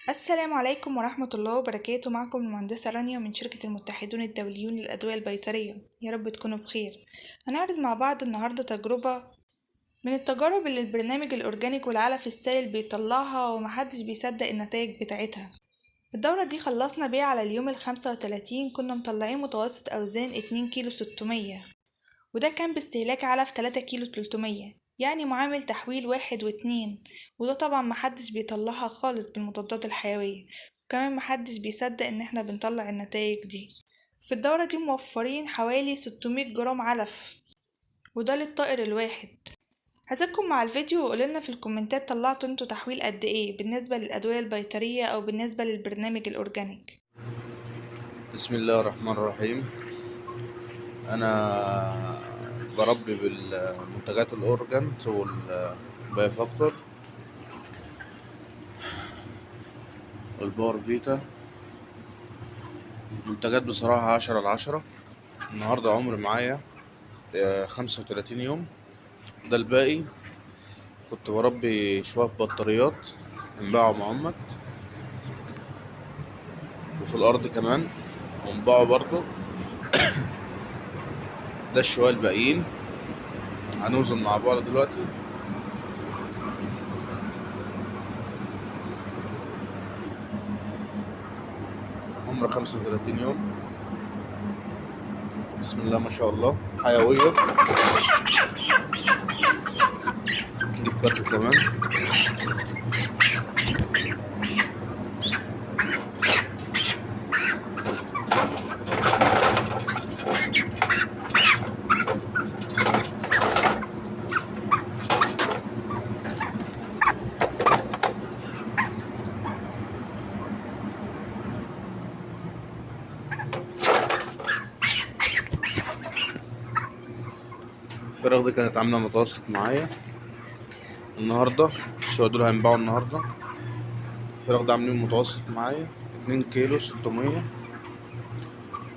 السلام عليكم ورحمة الله وبركاته. معكم المهندسة رانيا من شركة المتحدون الدوليون للأدوية البيطرية. يا رب تكونوا بخير. هنعرض مع بعض النهاردة تجربة من التجارب اللي البرنامج الأورجانيك والعلف السائل بيطلعها ومحدش بيصدق النتائج بتاعتها. الدورة دي خلصنا بيها على اليوم 35، كنا مطلعين متوسط أوزان 2 كيلو 600، وده كان باستهلاك علف 3 كيلو 300، يعني معامل تحويل 1 و2. وده طبعا محدش بيطلعها خالص بالمضادات الحيوية، وكمان محدش بيصدق ان احنا بنطلع النتائج دي. في الدورة دي موفرين حوالي 600 جرام علف، وده للطائر الواحد. هسيبكم مع الفيديو وقولولنا في الكومنتات طلعتوا انتوا تحويل قد ايه بالنسبة للأدوية البيطرية او بالنسبة للبرنامج الأورجانيك. بسم الله الرحمن الرحيم. انا بربي بالمنتجات الاورجان والبايفاكتور والباور فيتا. منتجات بصراحة 10/10. النهاردة عمر معايا 35 يوم. ده الباقي كنت بربي شوية بطاريات انباعوا معمد، وفي الارض كمان وانباعوا برضو. ده الشوية الباقيين هنوزن مع بعض دلوقتي. عمر 35 يوم. بسم الله ما شاء الله، حيوية. نجيب فرق كمان. الفراخ دي كانت عاملة متوسط معايا النهاردة، الشوية دول هينباعوا النهاردة. الفراخ ده عاملين متوسط معايا 2 كيلو 600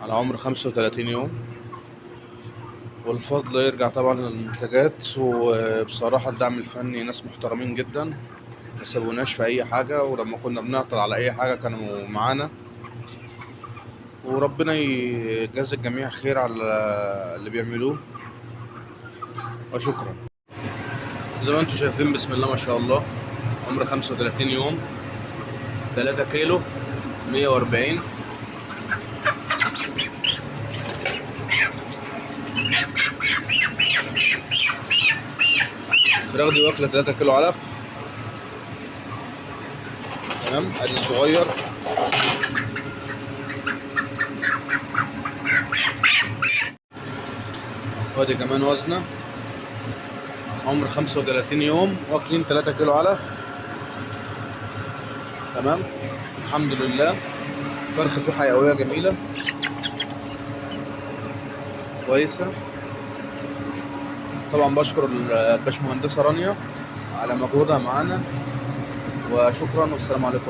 على عمر 35 يوم. والفضل يرجع طبعا للمنتجات، وبصراحة الدعم الفني ناس محترمين جدا، مسابوناش في أي حاجة، ولما كنا بنعطل على أي حاجة كانوا معانا. وربنا يجازي الجميع خير على اللي بيعملوه، وشكرا. زي ما انتم شايفين بسم الله ما شاء الله، عمر 35 يوم، 3 كيلو 140. الفراخ دي واكلة 3 كيلو علف. تمام، ادي الصغير. وادي كمان وزنه، عمر 35 يوم، واكلين 3 كيلو علف. تمام، الحمد لله. فرخ فيه حيوية جميلة كويسة. طبعا بشكر الباشمهندسة رانيا على مجهودها معانا، وشكرا والسلام عليكم.